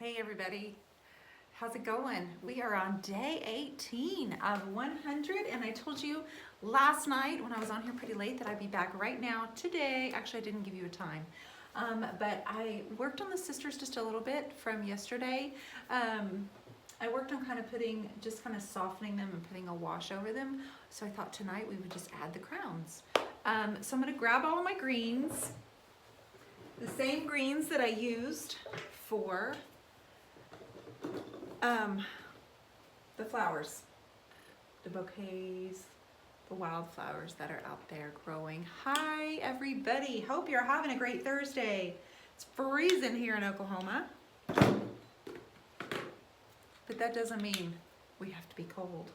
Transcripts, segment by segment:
Hey everybody, how's it going? We are on day 18 of 100 and I told you last night when I was on here pretty late that I'd be back right now today. Actually, I didn't give you a time, but I worked on the sisters just a little bit from yesterday. I worked on kind of softening them and putting a wash over them. So I thought tonight we would just add the crowns. So I'm gonna grab all of my greens, the same greens that I used for the flowers, the bouquets, the wildflowers that are out there growing. Hi everybody, hope you're having a great Thursday. It's freezing here in Oklahoma, but that doesn't mean we have to be cold.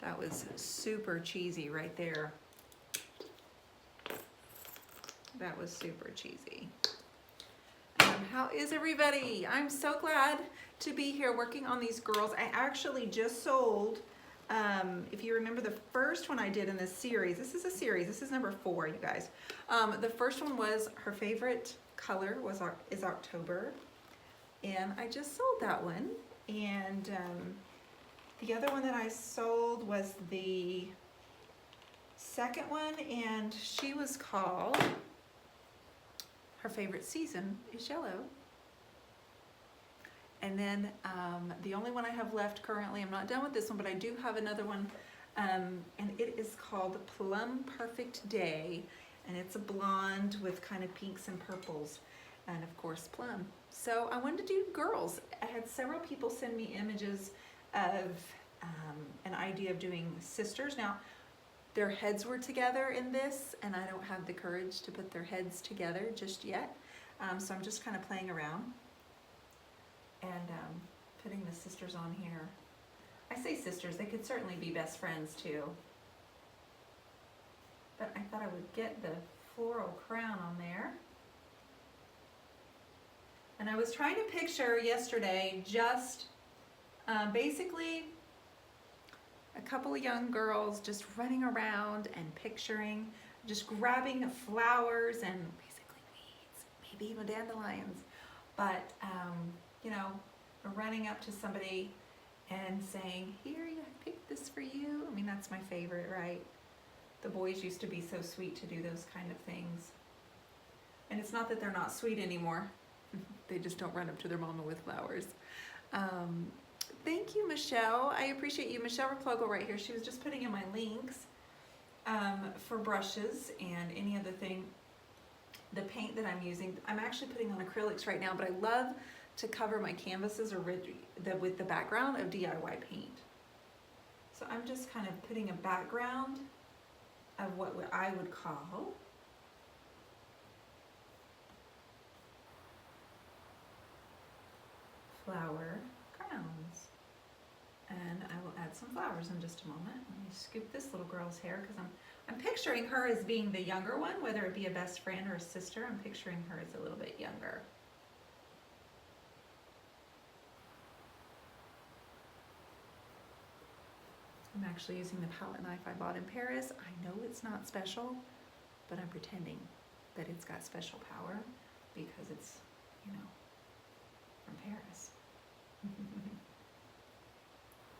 That was super cheesy right there. That was super cheesy. How is everybody? I'm so glad to be here working on these girls. I actually just sold, if you remember the first one I did in this series, this is number 4, you guys. The first one was her favorite color is October, and I just sold that one. And the other one that I sold was the second one, and she was called, her favorite season is yellow. And then the only one I have left currently, I'm not done with this one, but I do have another one, and it is called Plum Perfect Day, and it's a blonde with kind of pinks and purples, and of course plum. So I wanted to do girls. I had several people send me images of an idea of doing sisters. Now, their heads were together in this, and I don't have the courage to put their heads together just yet. So I'm just kind of playing around and putting the sisters on here. I say sisters, they could certainly be best friends too. But I thought I would get the floral crown on there. And I was trying to picture yesterday just basically a couple of young girls just running around and picturing, just grabbing flowers and basically weeds, maybe even dandelions, but you know, running up to somebody and saying, here, I picked this for you. I mean, that's my favorite, right? The boys used to be so sweet to do those kind of things. And it's not that they're not sweet anymore. They just don't run up to their mama with flowers. Thank you, Michelle. I appreciate you. Michelle Replogo right here. She was just putting in my links for brushes and any other thing. The paint that I'm using, I'm actually putting on acrylics right now, but I love to cover my canvases with the background of DIY paint. So I'm just kind of putting a background of what I would call flower crowns. And I will add some flowers in just a moment. Let me scoop this little girl's hair because I'm picturing her as being the younger one, whether it be a best friend or a sister. I'm picturing her as a little bit younger. I'm actually using the palette knife I bought in Paris. I know it's not special, but I'm pretending that it's got special power because it's, you know, from Paris.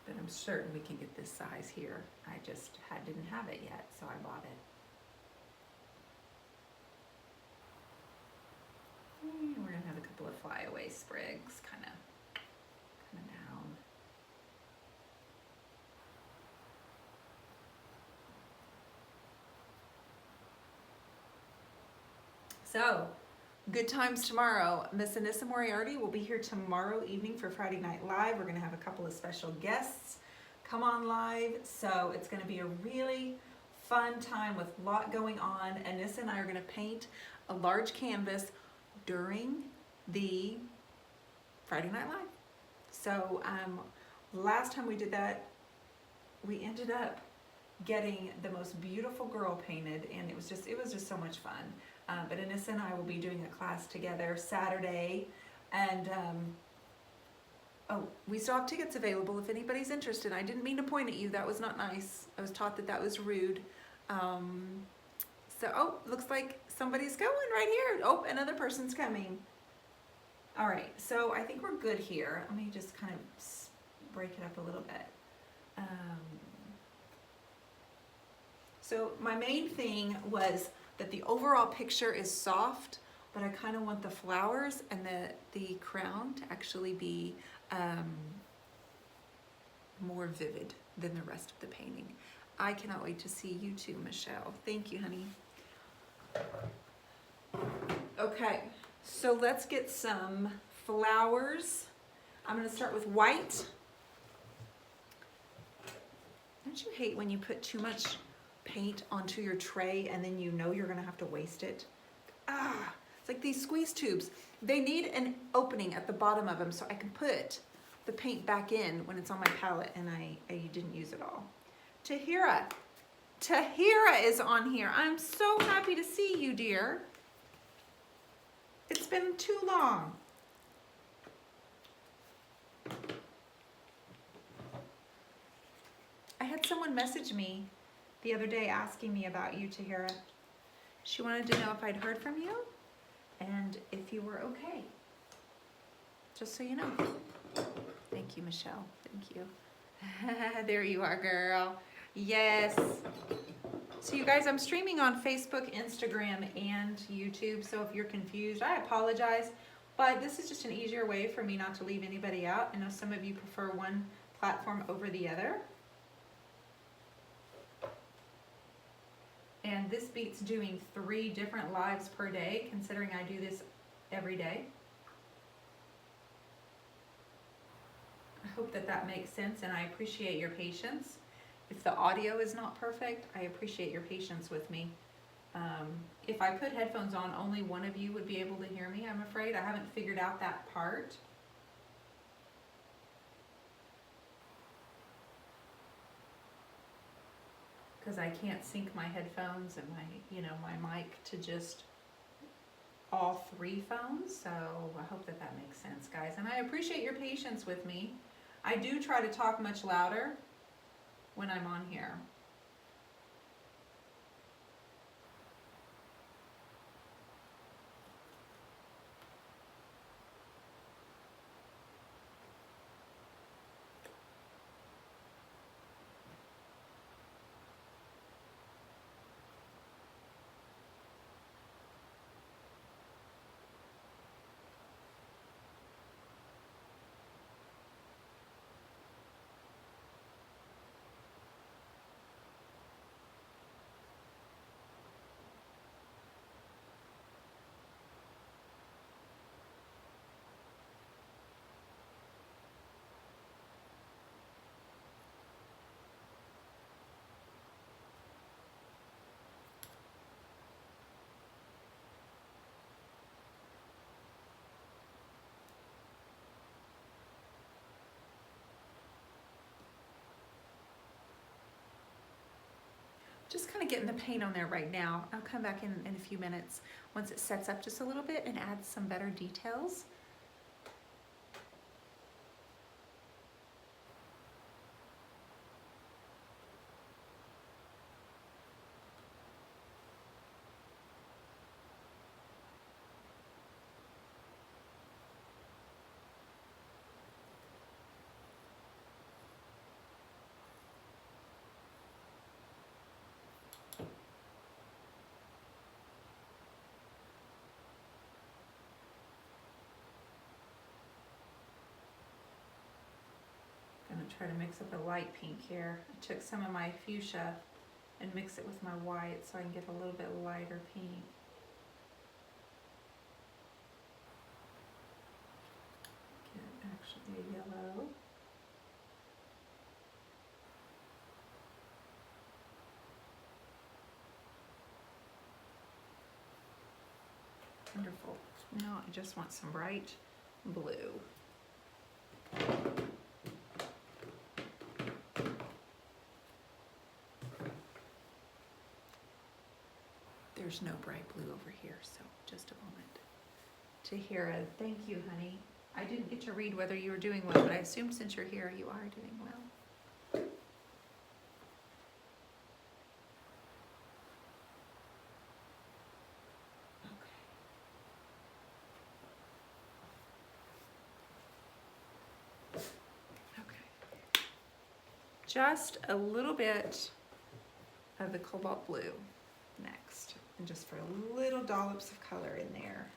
But I'm certain we can get this size here. I just didn't have it yet, so I bought it. And we're gonna have a couple of flyaway sprigs kind of down. So, good times tomorrow. Miss Anissa Moriarty will be here tomorrow evening for Friday Night Live. We're going to have a couple of special guests come on live. So it's going to be a really fun time with a lot going on. Anissa and I are going to paint a large canvas during the Friday Night Live. So last time we did that, we ended up getting the most beautiful girl painted, and it was just so much fun. But Anissa and I will be doing a class together Saturday, and oh, we still have tickets available if anybody's interested. I didn't mean to point at you, that was not nice. I was taught that was rude. So, oh, looks like somebody's going right here. Oh, another person's coming. All right, so I think we're good here. Let me just kind of break it up a little bit. So my main thing was that the overall picture is soft, but I kind of want the flowers and the crown to actually be more vivid than the rest of the painting. I cannot wait to see you too, Michelle. Thank you, honey. Okay, so let's get some flowers. I'm gonna start with white. Don't you hate when you put too much paint onto your tray and then you know you're gonna have to waste it? It's like these squeeze tubes. They need an opening at the bottom of them so I can put the paint back in when it's on my palette and I didn't use it all. Tahira is on here. I'm so happy to see you, dear. It's been too long. I had someone message me the other day asking me about you, Tahira. She wanted to know if I'd heard from you and if you were okay. Just so you know. Thank you, Michelle. Thank you. There you are, girl. Yes. So you guys, I'm streaming on Facebook, Instagram, and YouTube. So if you're confused, I apologize. But this is just an easier way for me not to leave anybody out. I know some of you prefer one platform over the other. And this beats doing 3 different lives per day, considering I do this every day. I hope that that makes sense, and I appreciate your patience. If the audio is not perfect, I appreciate your patience with me. If I put headphones on, only one of you would be able to hear me, I'm afraid. I haven't figured out that part. Because I can't sync my headphones and my mic to just all 3 phones. So I hope that that makes sense, guys. And I appreciate your patience with me. I do try to talk much louder when I'm on here. Just kind of getting the paint on there right now. I'll come back in a few minutes once it sets up just a little bit and add some better details. Try to mix up a light pink here. I took some of my fuchsia and mix it with my white so I can get a little bit lighter pink. Get actually a yellow. Wonderful. Now I just want some bright blue. There's no bright blue over here, so just a moment. Tahira, thank you, honey. I didn't get to read whether you were doing well, but I assume since you're here, you are doing well. just a little bit of the cobalt blue next, and just for little dollops of color in there.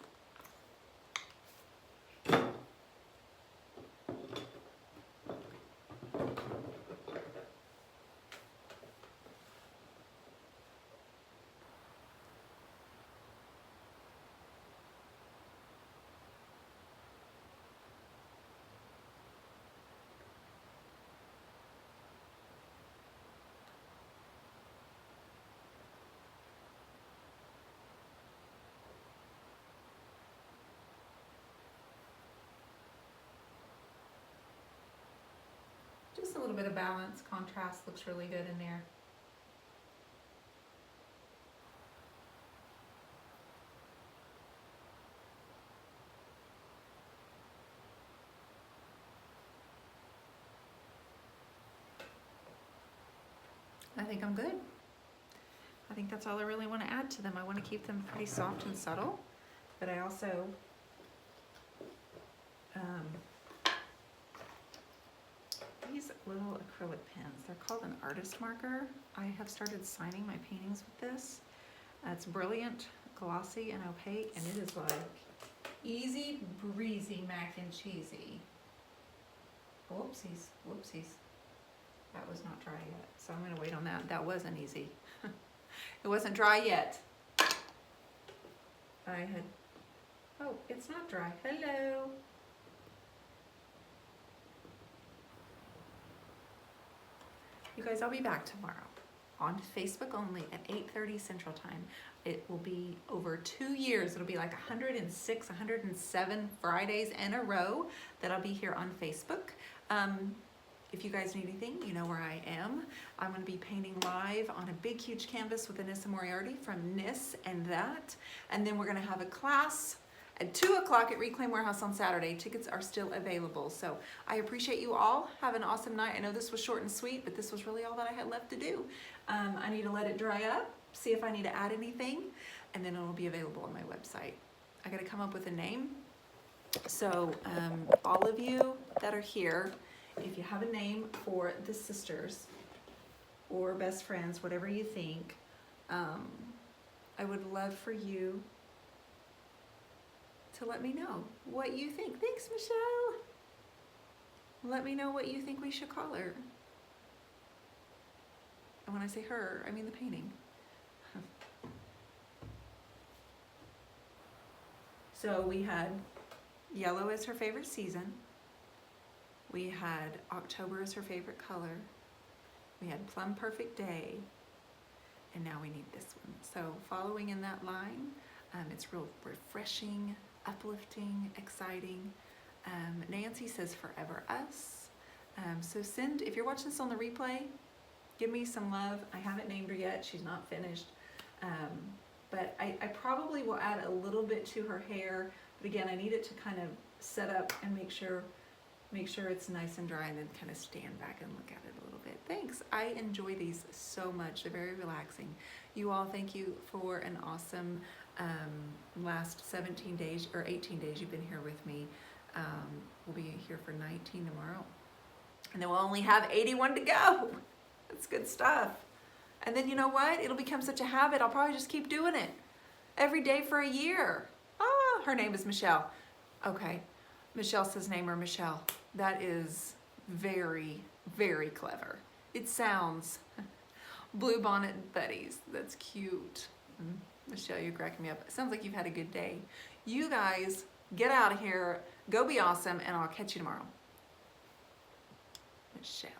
Just a little bit of balance, contrast looks really good in there. I think I'm good. I think that's all I really want to add to them. I want to keep them pretty soft and subtle, but I also these little acrylic pens, they're called an artist marker. I have started signing my paintings with this. It's brilliant, glossy, and opaque, and it is like easy breezy mac and cheesy. Whoopsies, whoopsies. That was not dry yet, so I'm gonna wait on that. That wasn't easy. It wasn't dry yet. Oh, it's not dry. Hello. You guys, I'll be back tomorrow on Facebook only at 8:30 Central Time. It will be over 2 years. It'll be like 106, 107 Fridays in a row that I'll be here on Facebook. If you guys need anything, you know where I am. I'm going to be painting live on a big, huge canvas with Anissa Moriarty from Nis and That. And then we're going to have a class at 2 o'clock at Reclaim Warehouse on Saturday. Tickets are still available. So I appreciate you all. Have an awesome night. I know this was short and sweet, but this was really all that I had left to do. I need to let it dry up, see if I need to add anything, and then it'll be available on my website. I got to come up with a name. So all of you that are here, if you have a name for the sisters or best friends, whatever you think, I would love for you to let me know what you think. Thanks, Michelle. Let me know what you think we should call her. And when I say her, I mean the painting. So we had yellow as her favorite season. We had October as her favorite color. We had Plum Perfect Day. And now we need this one. So following in that line, it's real refreshing, uplifting, exciting. Nancy says Forever Us. So if you're watching this on the replay, give me some love. I haven't named her yet. She's not finished. But I probably will add a little bit to her hair. But again, I need it to kind of set up and make sure it's nice and dry, and then kind of stand back and look at it a little bit. Thanks. I enjoy these so much. They're very relaxing. You all, thank you for an awesome last 17 days or 18 days you've been here with me. We'll be here for 19 tomorrow. And then we'll only have 81 to go. That's good stuff. And then you know what? It'll become such a habit. I'll probably just keep doing it every day for a year. Ah, her name is Michelle. Okay. Michelle says name her Michelle. That is very, very clever. It sounds Blue Bonnet Buddies. That's cute. Michelle, you're cracking me up. It sounds like you've had a good day. You guys, get out of here. Go be awesome, and I'll catch you tomorrow. Michelle.